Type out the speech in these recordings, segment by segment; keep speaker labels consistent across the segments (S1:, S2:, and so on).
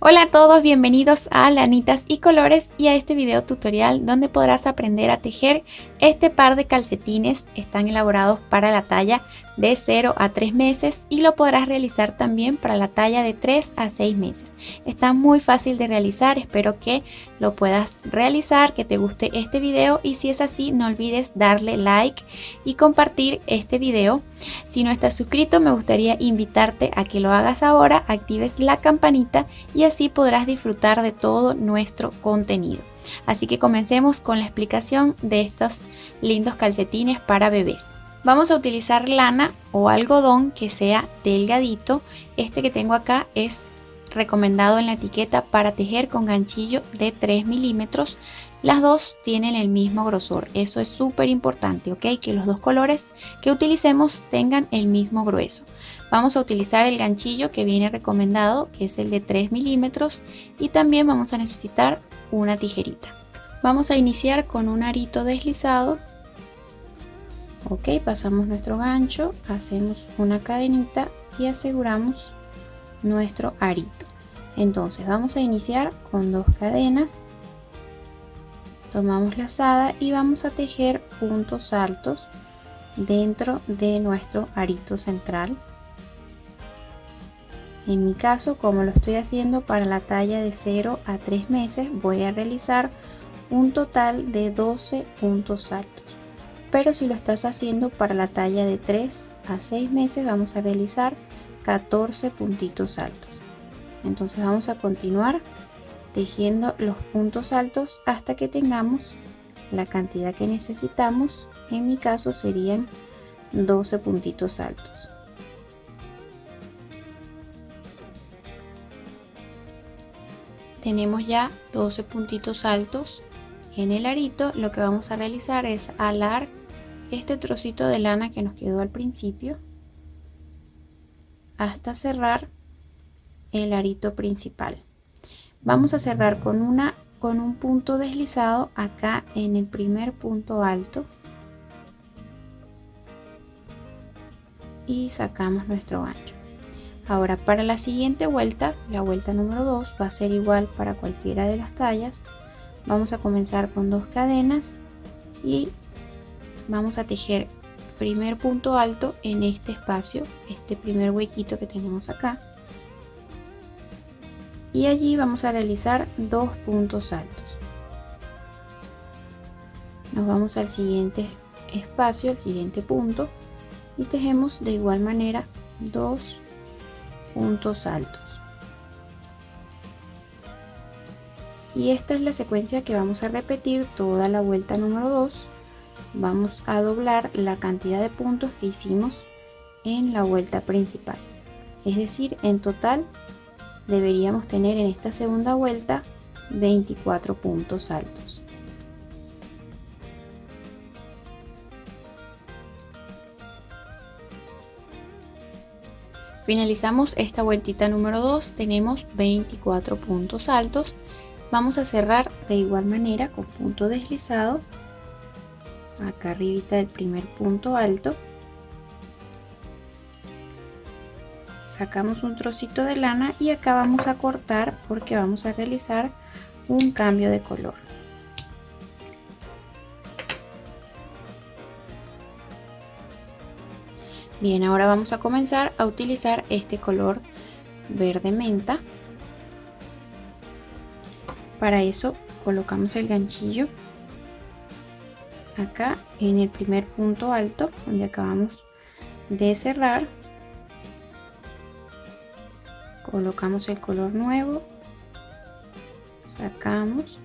S1: Hola a todos, bienvenidos a Lanitas y Colores y a este video tutorial donde podrás aprender a tejer este par de calcetines. Están elaborados para la talla de 0 a 3 meses y lo podrás realizar también para la talla de 3 a 6 meses. Está muy fácil de realizar, espero que lo puedas realizar, que te guste este video y si es así no olvides darle like y compartir este video. Si no estás suscrito me gustaría invitarte a que lo hagas ahora, actives la campanita y así podrás disfrutar de todo nuestro contenido. Así que comencemos con la explicación de estos lindos calcetines para bebés. Vamos a utilizar lana o algodón que sea delgadito. Este que tengo acá es recomendado en la etiqueta para tejer con ganchillo de 3 milímetros. Las dos tienen el mismo grosor, eso es súper importante, ¿ok? Que los dos colores que utilicemos tengan el mismo grueso. Vamos a utilizar el ganchillo que viene recomendado, que es el de 3 milímetros, y también vamos a necesitar una tijerita. Vamos a iniciar con un arito deslizado. Ok, pasamos nuestro gancho, hacemos una cadenita y aseguramos nuestro arito. Entonces vamos a iniciar con 2 cadenas. Tomamos lazada y vamos a tejer puntos altos dentro de nuestro arito central. En mi caso, como lo estoy haciendo para la talla de 0 a 3 meses, voy a realizar un total de 12 puntos altos. Pero si lo estás haciendo para la talla de 3 a 6 meses, vamos a realizar 14 puntitos altos. Entonces vamos a continuar tejiendo los puntos altos hasta que tengamos la cantidad que necesitamos. En mi caso serían 12 puntitos altos. Tenemos ya 12 puntitos altos en el arito. Lo que vamos a realizar es alar este trocito de lana que nos quedó al principio hasta cerrar el arito principal. Vamos a cerrar con un punto deslizado acá en el primer punto alto y sacamos nuestro gancho. Ahora para la siguiente vuelta, la vuelta número 2, va a ser igual para cualquiera de las tallas. Vamos a comenzar con 2 cadenas y vamos a tejer primer punto alto en este espacio, este primer huequito que tenemos acá, y allí vamos a realizar 2 puntos altos. Nos vamos al siguiente espacio, al siguiente punto, y tejemos de igual manera 2 puntos altos. Y esta es la secuencia que vamos a repetir toda la vuelta número 2. Vamos a doblar la cantidad de puntos que hicimos en la vuelta principal, es decir, en total deberíamos tener en esta segunda vuelta 24 puntos altos. Finalizamos esta vueltita número 2, tenemos 24 puntos altos. Vamos a cerrar de igual manera con punto deslizado acá arribita del primer punto alto. Sacamos un trocito de lana y acá vamos a cortar porque vamos a realizar un cambio de color. Bien, ahora vamos a comenzar a utilizar este color verde menta. Para eso colocamos el ganchillo acá en el primer punto alto donde acabamos de cerrar. Colocamos el color nuevo, sacamos,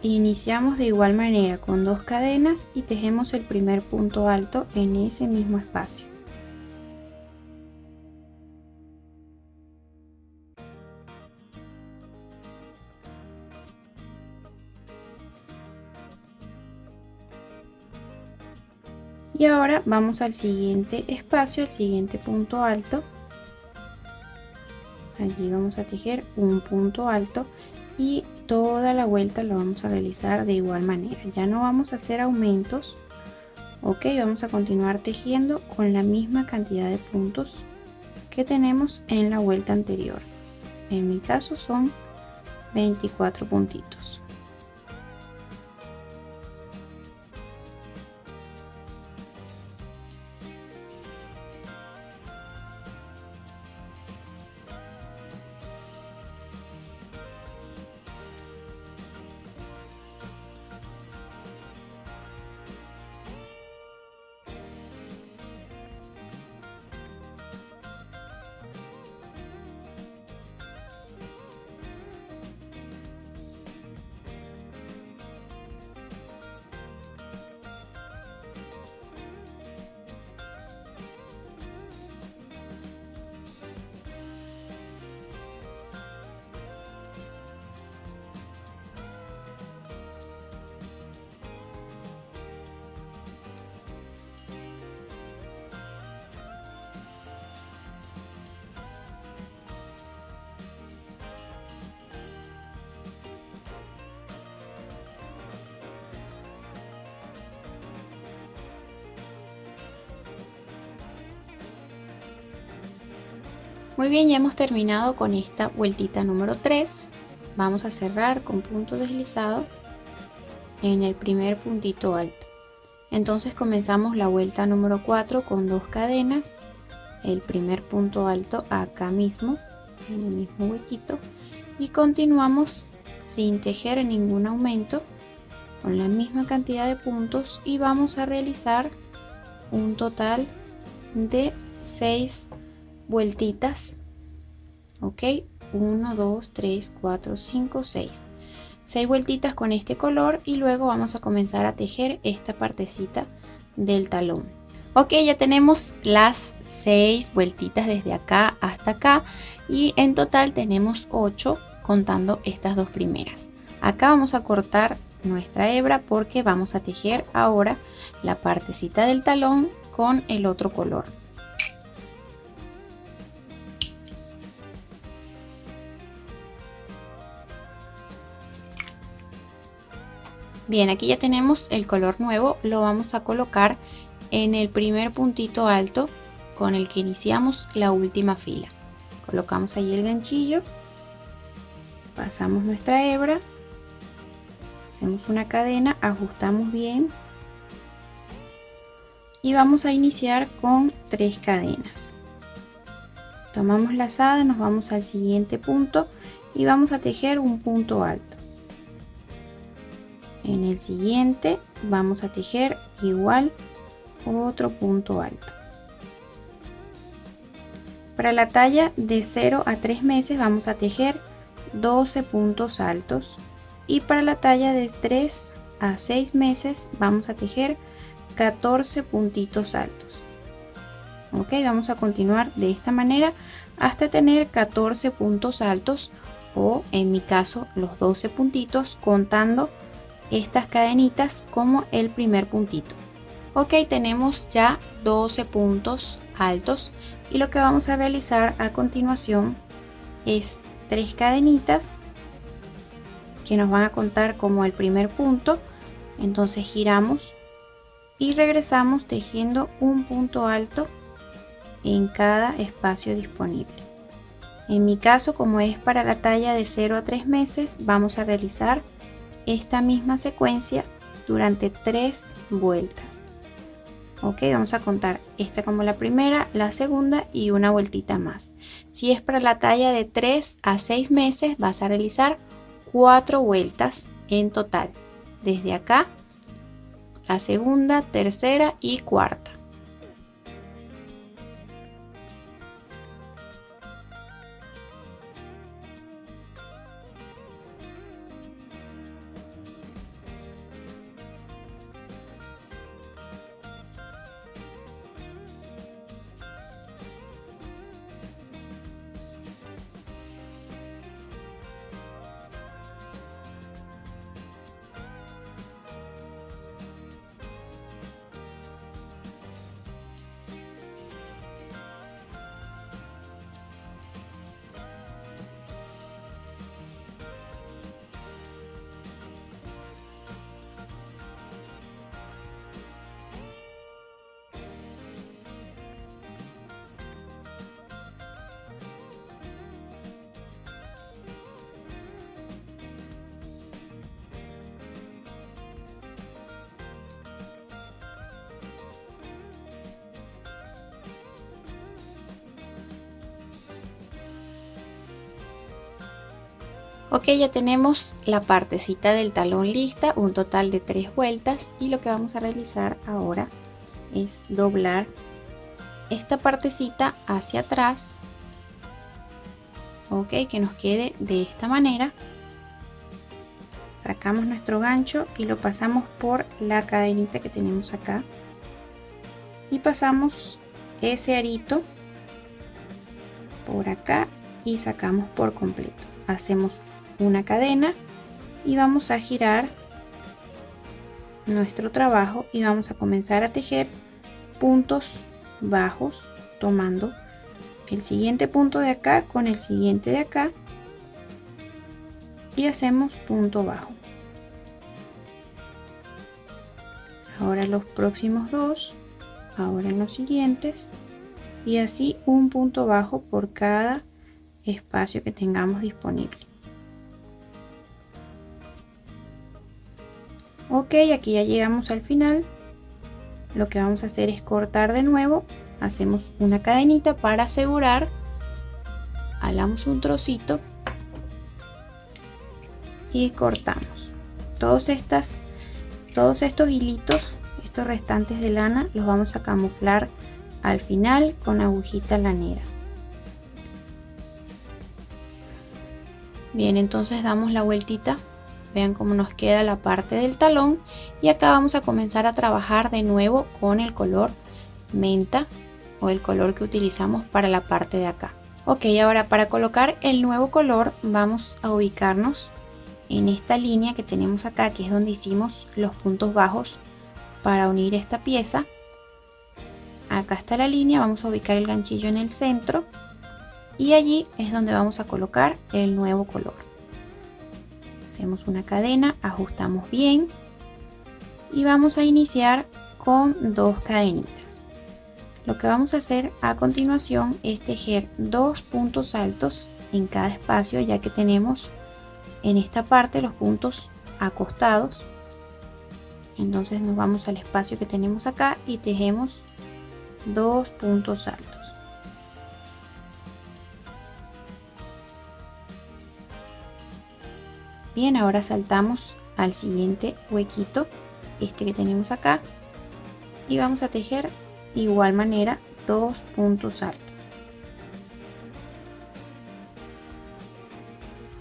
S1: iniciamos de igual manera con 2 cadenas y tejemos el primer punto alto en ese mismo espacio. Y ahora vamos al siguiente espacio, al siguiente punto alto. Allí vamos a tejer un punto alto y toda la vuelta lo vamos a realizar de igual manera. Ya no vamos a hacer aumentos. Ok, vamos a continuar tejiendo con la misma cantidad de puntos que tenemos en la vuelta anterior. En mi caso son 24 puntitos. Muy bien, ya hemos terminado con esta vueltita número 3. Vamos a cerrar con punto deslizado en el primer puntito alto. Entonces comenzamos la vuelta número 4 con 2 cadenas, el primer punto alto acá mismo, en el mismo huequito, y continuamos sin tejer ningún aumento con la misma cantidad de puntos y vamos a realizar un total de 6 vueltitas. Ok, 1 2 3 4 5 6 vueltitas con este color y luego vamos a comenzar a tejer esta partecita del talón. Ok, ya tenemos las 6 vueltitas desde acá hasta acá y en total tenemos 8 contando estas dos primeras. Acá vamos a cortar nuestra hebra porque vamos a tejer ahora la partecita del talón con el otro color. Bien, aquí ya tenemos el color nuevo, lo vamos a colocar en el primer puntito alto con el que iniciamos la última fila. Colocamos allí el ganchillo, pasamos nuestra hebra, hacemos una cadena, ajustamos bien y vamos a iniciar con 3 cadenas. Tomamos lazada, nos vamos al siguiente punto y vamos a tejer un punto alto. En el siguiente vamos a tejer igual otro punto alto. Para la talla de 0 a 3 meses vamos a tejer 12 puntos altos y para la talla de 3 a 6 meses vamos a tejer 14 puntitos altos. Ok, vamos a continuar de esta manera hasta tener 14 puntos altos o en mi caso los 12 puntitos contando estas cadenitas como el primer puntito. Ok, tenemos ya 12 puntos altos y lo que vamos a realizar a continuación es 3 cadenitas que nos van a contar como el primer punto. Entonces giramos y regresamos tejiendo un punto alto en cada espacio disponible. En mi caso, como es para la talla de 0 a 3 meses, vamos a realizar esta misma secuencia durante 3 vueltas. Ok, vamos a contar esta como la primera, la segunda y una vueltita más. Si es para la talla de 3 a 6 meses, vas a realizar 4 vueltas en total. Desde acá, la segunda, tercera y cuarta. Ok, ya tenemos la partecita del talón lista, un total de 3 vueltas, y lo que vamos a realizar ahora es doblar esta partecita hacia atrás. Ok, que nos quede de esta manera. Sacamos nuestro gancho y lo pasamos por la cadenita que tenemos acá y pasamos ese arito por acá y sacamos por completo. Hacemos una cadena y vamos a girar nuestro trabajo y vamos a comenzar a tejer puntos bajos, tomando el siguiente punto de acá con el siguiente de acá y hacemos punto bajo. Ahora los próximos dos, ahora en los siguientes, y así un punto bajo por cada espacio que tengamos disponible. Ok, aquí ya llegamos al final. Lo que vamos a hacer es cortar de nuevo. Hacemos una cadenita para asegurar. Jalamos un trocito y cortamos. Todos estos hilitos, estos restantes de lana, los vamos a camuflar al final con agujita lanera. Bien, entonces damos la vueltita. Vean cómo nos queda la parte del talón, y acá vamos a comenzar a trabajar de nuevo con el color menta o el color que utilizamos para la parte de acá. Ok, ahora para colocar el nuevo color vamos a ubicarnos en esta línea que tenemos acá, que es donde hicimos los puntos bajos para unir esta pieza. Acá está la línea, vamos a ubicar el ganchillo en el centro y allí es donde vamos a colocar el nuevo color. Hacemos una cadena, ajustamos bien y vamos a iniciar con 2 cadenitas. Lo que vamos a hacer a continuación es tejer 2 puntos altos en cada espacio, ya que tenemos en esta parte los puntos acostados. Entonces nos vamos al espacio que tenemos acá y tejemos 2 puntos altos. Bien, ahora saltamos al siguiente huequito, este que tenemos acá, y vamos a tejer de igual manera 2 puntos altos.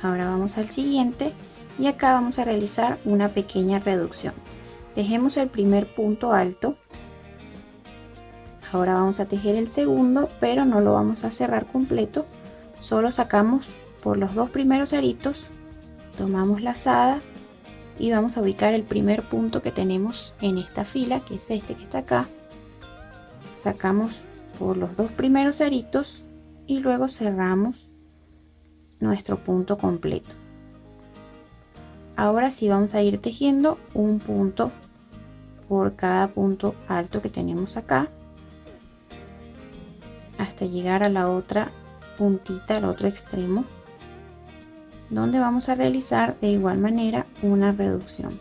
S1: Ahora vamos al siguiente y acá vamos a realizar una pequeña reducción. Tejemos el primer punto alto. Ahora vamos a tejer el segundo, pero no lo vamos a cerrar completo, solo sacamos por los 2 primeros aritos. Tomamos lazada y vamos a ubicar el primer punto que tenemos en esta fila, que es este que está acá. Sacamos por los 2 primeros aritos y luego cerramos nuestro punto completo. Ahora sí vamos a ir tejiendo un punto por cada punto alto que tenemos acá hasta llegar a la otra puntita, al otro extremo, donde vamos a realizar de igual manera una reducción.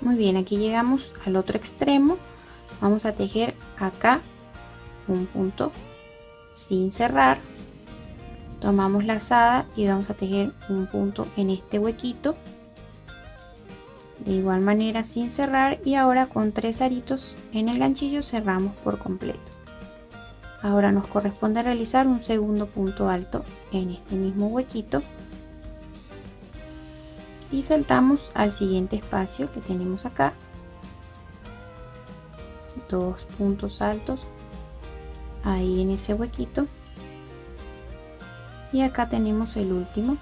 S1: Muy bien, aquí llegamos al otro extremo. Vamos a tejer acá un punto sin cerrar. Tomamos lazada y vamos a tejer un punto en este huequito. De igual manera sin cerrar, y ahora con 3 aritos en el ganchillo cerramos por completo. Ahora nos corresponde realizar un segundo punto alto en este mismo huequito. Y saltamos al siguiente espacio que tenemos acá, 2 puntos altos ahí en ese huequito, y acá tenemos el último.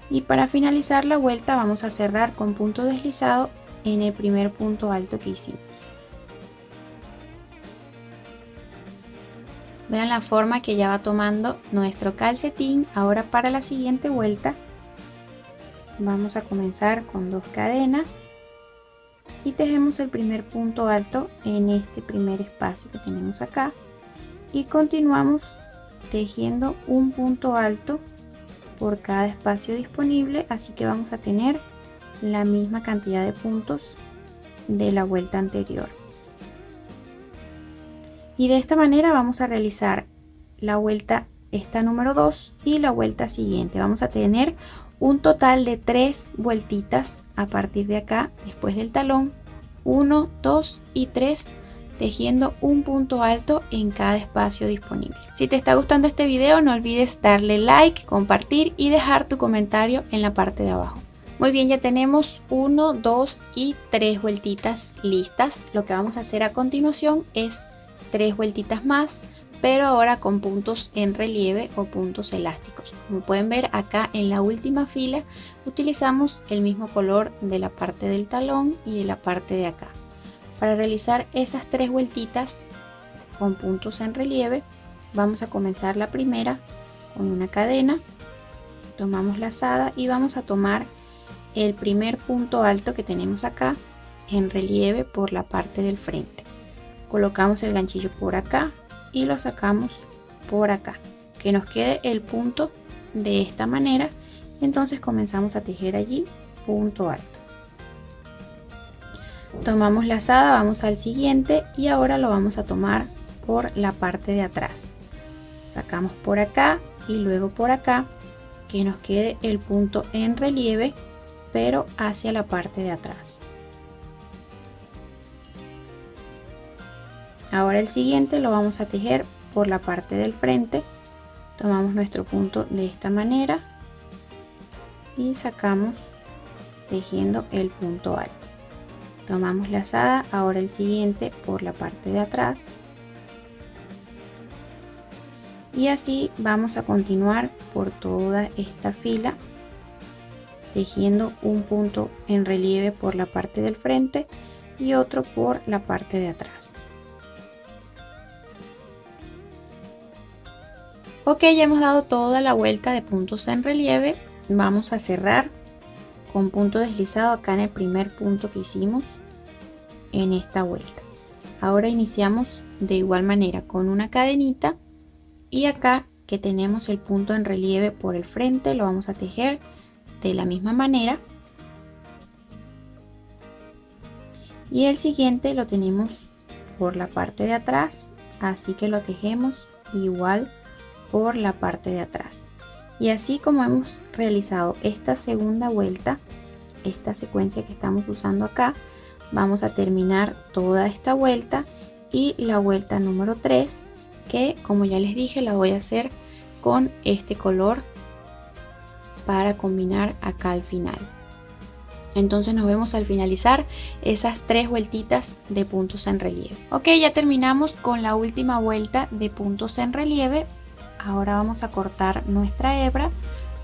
S1: Y para finalizar la vuelta vamos a cerrar con punto deslizado en el primer punto alto que hicimos. Vean la forma que ya va tomando nuestro calcetín. Ahora para la siguiente vuelta vamos a comenzar con 2 cadenas y tejemos el primer punto alto en este primer espacio que tenemos acá y continuamos tejiendo un punto alto por cada espacio disponible, así que vamos a tener la misma cantidad de puntos de la vuelta anterior. Y de esta manera vamos a realizar la vuelta esta número 2 y la vuelta siguiente. Vamos a tener un total de 3 vueltitas a partir de acá, después del talón, 1, 2 y 3, tejiendo un punto alto en cada espacio disponible. Si te está gustando este video, no olvides darle like, compartir y dejar tu comentario en la parte de abajo. Muy bien, ya tenemos 1, 2 y 3 vueltitas listas. Lo que vamos a hacer a continuación es 3 vueltitas más, pero ahora con puntos en relieve o puntos elásticos. Como pueden ver acá en la última fila utilizamos el mismo color de la parte del talón y de la parte de acá. Para realizar esas 3 vueltitas con puntos en relieve vamos a comenzar la primera con una cadena, tomamos lazada y vamos a tomar el primer punto alto que tenemos acá en relieve por la parte del frente. Colocamos el ganchillo por acá y lo sacamos por acá, que nos quede el punto de esta manera. Entonces comenzamos a tejer allí punto alto. Tomamos lazada, vamos al siguiente y ahora lo vamos a tomar por la parte de atrás. Sacamos por acá y luego por acá, que nos quede el punto en relieve pero hacia la parte de atrás. Ahora el siguiente lo vamos a tejer por la parte del frente. Tomamos nuestro punto de esta manera y sacamos tejiendo el punto alto. Tomamos lazada, ahora el siguiente por la parte de atrás. Y así vamos a continuar por toda esta fila, tejiendo un punto en relieve por la parte del frente y otro por la parte de atrás. Ok, ya hemos dado toda la vuelta de puntos en relieve. Vamos a cerrar con punto deslizado acá en el primer punto que hicimos en esta vuelta. Ahora iniciamos de igual manera con una cadenita y acá que tenemos el punto en relieve por el frente lo vamos a tejer de la misma manera y el siguiente lo tenemos por la parte de atrás, así que lo tejemos igual por la parte de atrás. Y así como hemos realizado esta segunda vuelta, esta secuencia que estamos usando acá, vamos a terminar toda esta vuelta y la vuelta número 3, que como ya les dije la voy a hacer con este color para combinar acá al final. Entonces nos vemos al finalizar esas 3 vueltitas de puntos en relieve. Ok, ya terminamos con la última vuelta de puntos en relieve. Ahora vamos a cortar nuestra hebra.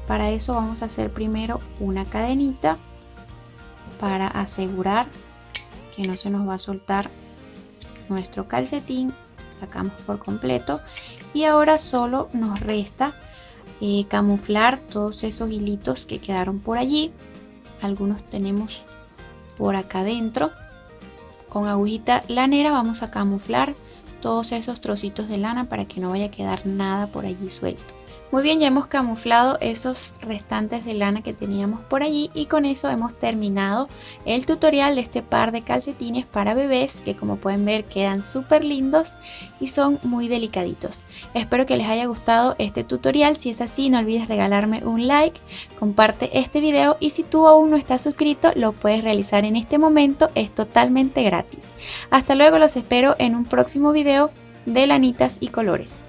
S1: Para eso vamos a hacer primero una cadenita para asegurar que no se nos va a soltar nuestro calcetín. Sacamos por completo y ahora solo nos resta camuflar todos esos hilitos que quedaron por allí. Algunos tenemos por acá adentro. Con agujita lanera vamos a camuflar todos esos trocitos de lana para que no vaya a quedar nada por allí suelto. Muy bien, ya hemos camuflado esos restantes de lana que teníamos por allí y con eso hemos terminado el tutorial de este par de calcetines para bebés que como pueden ver quedan súper lindos y son muy delicaditos. Espero que les haya gustado este tutorial. Si es así, no olvides regalarme un like, comparte este video y si tú aún no estás suscrito lo puedes realizar en este momento, es totalmente gratis. Hasta luego, los espero en un próximo video de lanitas y colores.